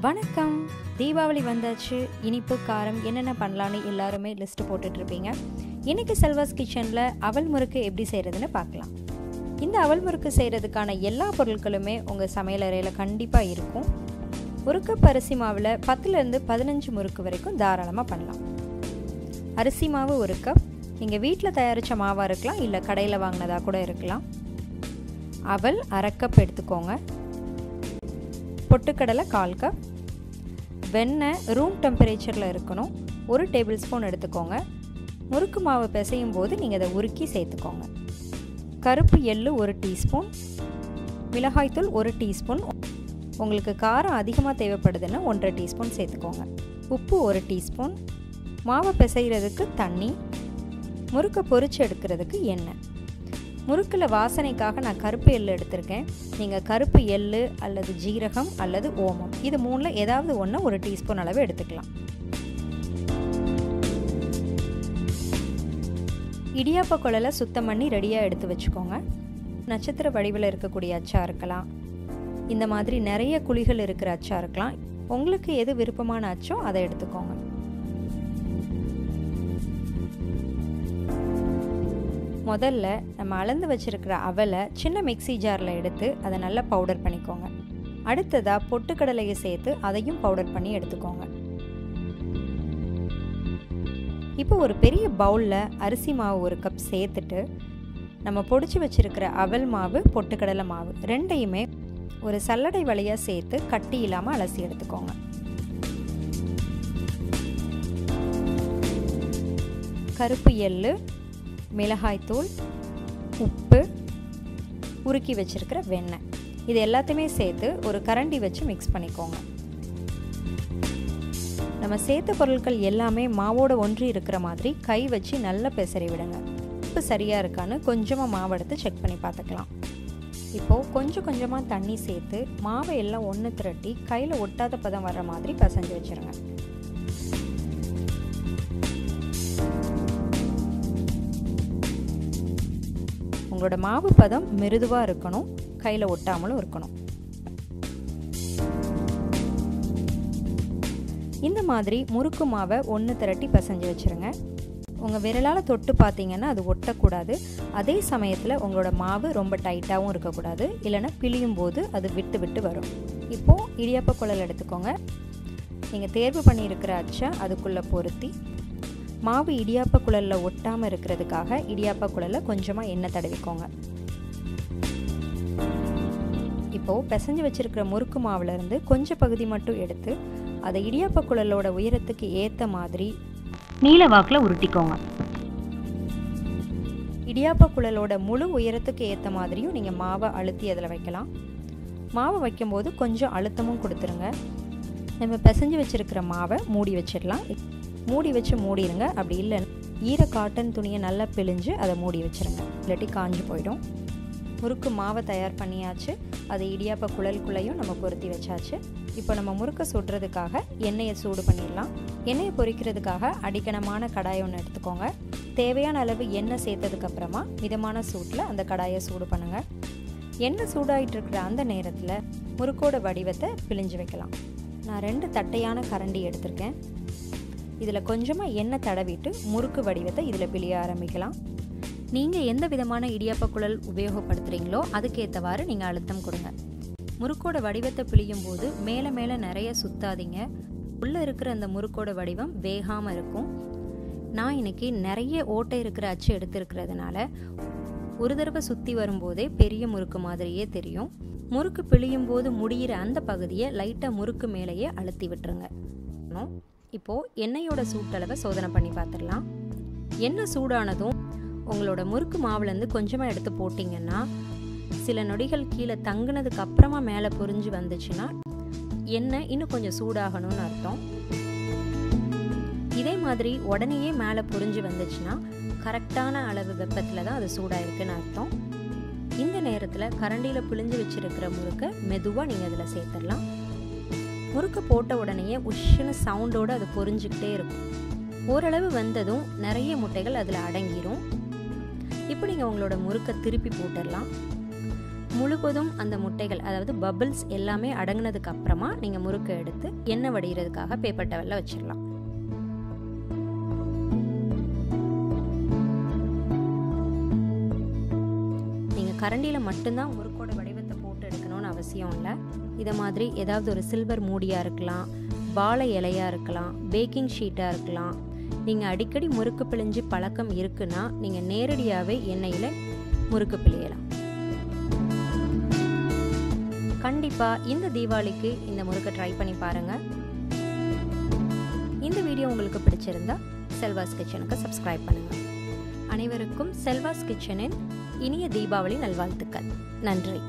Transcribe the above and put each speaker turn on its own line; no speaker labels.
வணக்கம். தீபாவளி வந்தாச்சு. இனிப்பு காரம் என்னென்ன பண்ணலான்னு எல்லாருமே லிஸ்ட்டு போட்டுட்ருப்பீங்க. இன்றைக்கி செல்வாஸ் கிச்சனில் அவல் முறுக்கு எப்படி செய்கிறதுன்னு பார்க்கலாம். இந்த அவல் முறுக்கு செய்கிறதுக்கான எல்லா பொருட்களுமே உங்கள் சமையலறையில் கண்டிப்பாக இருக்கும். ஒரு கப் அரிசி மாவில் 10லேருந்து 15 முறுக்கு வரைக்கும் தாராளமாக பண்ணலாம். அரிசி மாவு 1 கப். நீங்கள் வீட்டில் தயாரித்த மாவாக இருக்கலாம், இல்லை கடையில் வாங்கினதாக கூட இருக்கலாம். அவல் 1/2 கப் எடுத்துக்கோங்க. பொட்டுக்கடலை 1/4 கப். வெண்ணெய் ரூம் டெம்பரேச்சரில் இருக்கணும், 1 டேபிள் ஸ்பூன் எடுத்துக்கோங்க. முறுக்கு மாவு பிசையும் போது நீங்கள் அதை உருக்கி சேர்த்துக்கோங்க. கருப்பு எள்ளு 1 டீஸ்பூன். மிளகாய்த்தூள் 1 டீஸ்பூன். உங்களுக்கு காரம் அதிகமாக தேவைப்படுதுன்னா 1.5 டீஸ்பூன் சேர்த்துக்கோங்க. உப்பு 1 டீஸ்பூன். மாவை பிசைகிறதுக்கு தண்ணி. முறுக்கை பொரிச்சு எடுக்கிறதுக்கு எண்ணெய். முறுக்கில் வாசனைக்காக நான் கருப்பு எள்ளு எடுத்திருக்கேன். நீங்கள் கருப்பு எள்ளு அல்லது ஜீரகம் அல்லது ஓமம், இது 3ல் ஏதாவது ஒன்று 1 டீஸ்பூன் அளவு எடுத்துக்கலாம். இடியாப்ப குழலை சுத்தம் பண்ணி ரெடியாக எடுத்து வச்சுக்கோங்க. நட்சத்திர வடிவில் இருக்கக்கூடிய அச்சா இருக்கலாம், இந்த மாதிரி நிறைய குழிகள் இருக்கிற அச்சா இருக்கலாம். உங்களுக்கு எது விருப்பமான அச்சோ அதை எடுத்துக்கோங்க. முதல்ல நம்ம அளந்து வச்சுருக்கிற அவலை சின்ன மிக்ஸி ஜாரில் எடுத்து அதை நல்லா பவுடர் பண்ணிக்கோங்க. அடுத்ததாக பொட்டுக்கடலையை சேர்த்து அதையும் பவுடர் பண்ணி எடுத்துக்கோங்க. இப்போ ஒரு பெரிய பவுலில் அரிசி மாவு 1 கப் சேர்த்துட்டு நம்ம பொடிச்சு வச்சுருக்கிற அவல் மாவு, பொட்டுக்கடலை மாவு ரெண்டையுமே ஒரு சல்லடை வழியாக சேர்த்து கட்டி இல்லாமல் அலசி எடுத்துக்கோங்க. கருப்பு எள்ளு, மிளகாய்த்தூள், உப்பு, உருக்கி வச்சுருக்கிற வெண்ணெய், இது எல்லாத்தையுமே சேர்த்து ஒரு கரண்டி வச்சு மிக்ஸ் பண்ணிக்கோங்க. நம்ம சேர்த்த பொருட்கள் எல்லாமே மாவோட ஒன்றி இருக்கிற மாதிரி கை வச்சு நல்லா பெசறி விடுங்க. உப்பு சரியாக இருக்கான்னு கொஞ்சமாக மாவு எடுத்து செக் பண்ணி பார்த்துக்கலாம். இப்போது கொஞ்சம் கொஞ்சமாக தண்ணி சேர்த்து மாவை எல்லாம் ஒன்று திரட்டி கையில் ஒட்டாத பதம் வர்ற மாதிரி பசைஞ்சு வச்சுருங்க. உங்களோட மாவு பதம் மிருதுவாக இருக்கணும், கையில் ஒட்டாமலும் இருக்கணும். இந்த மாதிரி முறுக்கு மாவை ஒன்று திரட்டி பசைஞ்சு வச்சுருங்க. உங்கள் விரலால் தொட்டு பார்த்தீங்கன்னா அது ஒட்டக்கூடாது. அதே சமயத்தில் உங்களோட மாவு ரொம்ப டைட்டாகவும் இருக்கக்கூடாது, இல்லைன்னா பிழியும் போது அது விட்டு விட்டு வரும். இப்போது இடியாப்ப குழல் எடுத்துக்கோங்க. நீங்கள் தேர்வு பண்ணியிருக்கிற அச்சை அதுக்குள்ளே பொருத்தி மாவு இடியாப்ப குழலில் ஒட்டாமல் இருக்கிறதுக்காக இடியாப்ப குழலில் கொஞ்சமாக எண்ணெய் தடவிக்கோங்க. இப்போது பிசைஞ்சு வச்சுருக்கிற முறுக்கு மாவுலேருந்து கொஞ்சம் பகுதி மட்டும் எடுத்து அதை இடியாப்ப குழலோட உயரத்துக்கு ஏற்ற மாதிரி நீல வாக்கில் உருட்டிக்கோங்க. இடியாப்ப குழலோட முழு உயரத்துக்கு ஏற்ற மாதிரியும் நீங்கள் மாவை அழுத்தி அதில் வைக்கலாம். மாவை வைக்கும்போது கொஞ்சம் அழுத்தமும் கொடுத்துருங்க. நம்ம பிசைஞ்சு வச்சுருக்கிற மாவை மூடி வச்சிடலாம். மூடி வச்சு மூடிடுங்க. அப்படி இல்லை ஈர காட்டன் துணியை நல்லா பிழிஞ்சு அதை மூடி வச்சுருங்க, இல்லாட்டி காஞ்சு போயிடும். முறுக்கு மாவை தயார் பண்ணியாச்சு. அதை இடியாப்ப குழலுக்குள்ளேயும் நம்ம பொருத்தி வச்சாச்சு. இப்போ நம்ம முறுக்கை சுடுறதுக்காக எண்ணெயை சூடு பண்ணிடலாம். எண்ணெயை பொரிக்கிறதுக்காக அடிக்கணமான கடாயை ஒன்று எடுத்துக்கோங்க. தேவையான அளவு எண்ணெய் சேர்த்ததுக்கப்புறமா மிதமான சூட்டில் அந்த கடாயை சூடு பண்ணுங்கள். எண்ணெய் சூடாகிட்டு இருக்கிற அந்த நேரத்தில் முறுக்கோட வடிவத்தை பிழிஞ்சு வைக்கலாம். நான் 2 தட்டையான கரண்டி எடுத்திருக்கேன். இதில் கொஞ்சமாக எண்ணெய் தடவிட்டு முறுக்கு வடிவத்தை இதில் பிழிய ஆரம்பிக்கலாம். நீங்கள் எந்த விதமான இடியாப்ப குழல் உபயோகப்படுத்துகிறீங்களோ அதுக்கேற்றவாறு நீங்கள் அழுத்தம் கொடுங்க. முறுக்கோட வடிவத்தை பிழியும் போது மேலே மேலே நிறைய சுத்தாதீங்க. உள்ளே இருக்கிற அந்த முறுக்கோட வடிவம் வேகாமல் இருக்கும். நான் இன்னைக்கு நிறைய ஓட்டை இருக்கிற அச்சு எடுத்துருக்கிறதுனால ஒரு தடவை சுற்றி வரும்போதே பெரிய முறுக்கு மாதிரியே தெரியும். முறுக்கு பிழியும் போது முடிகிற அந்த பகுதியை லைட்டாக முறுக்கு மேலேயே அழுத்தி விட்டுருங்க. இப்போது எண்ணெயோட சூட்டளவை சோதனை பண்ணி பார்த்துடலாம். எண்ணெய் சூடானதும் உங்களோட முறுக்கு மாவுலேருந்து கொஞ்சமாக எடுத்து போட்டிங்கன்னா சில நொடிகள் கீழே தங்கினதுக்கு அப்புறமா மேலே பொரிஞ்சு வந்துச்சுன்னா எண்ணெய் இன்னும் கொஞ்சம் சூடாகணும்னு அர்த்தம். இதே மாதிரி உடனேயே மேலே பொரிஞ்சு வந்துச்சுன்னா கரெக்டான அளவு வெப்பத்தில் தான் அது சூடாயிருக்குன்னு அர்த்தம். இந்த நேரத்தில் கரண்டியில் பிழிஞ்சு வச்சுருக்கிற முறுக்கை மெதுவாக நீங்கள் அதில் சேர்த்துடலாம். முறுக்கு போட்ட உடனேயே உஷ்ஷுன்னு சவுண்டோடு அது பொரிஞ்சுக்கிட்டே இருக்கும். ஓரளவு வந்ததும் நிறைய முட்டைகள் அதில் அடங்கிடும். இப்போ நீங்கள் உங்களோட முறுக்கை திருப்பி போட்டுடலாம். முழுவதும் அந்த முட்டைகள் அதாவது பபிள்ஸ் எல்லாமே அடங்கினதுக்கு அப்புறமா நீங்கள் முறுக்கு எடுத்து எண்ணெய் வடிகிறதுக்காக பேப்பர் டவலில் வச்சிடலாம். நீங்கள் கரண்டியில் மட்டும்தான் முறுக்கோட வடிவத்தை போட்டு எடுக்கணும்னு அவசியம் இல்லை. இதை மாதிரி ஏதாவது ஒரு சில்வர் மூடியாக இருக்கலாம், வாழை இலையாக இருக்கலாம், பேக்கிங் ஷீட்டாக இருக்கலாம். நீங்கள் அடிக்கடி முறுக்கு பிழிஞ்சு பழக்கம் இருக்குன்னா நீங்கள் நேரடியாகவே எண்ணெயில் முறுக்கு பிழியலாம். கண்டிப்பாக இந்த தீபாவளிக்கு இந்த முறுக்கை ட்ரை பண்ணி பாருங்கள். இந்த வீடியோ உங்களுக்கு பிடிச்சிருந்தா செல்வாஸ் கிச்சனுக்கு சப்ஸ்கிரைப் பண்ணுங்கள். அனைவருக்கும் செல்வாஸ் கிச்சனின் இனிய தீபாவளி நல்வாழ்த்துக்கள். நன்றி.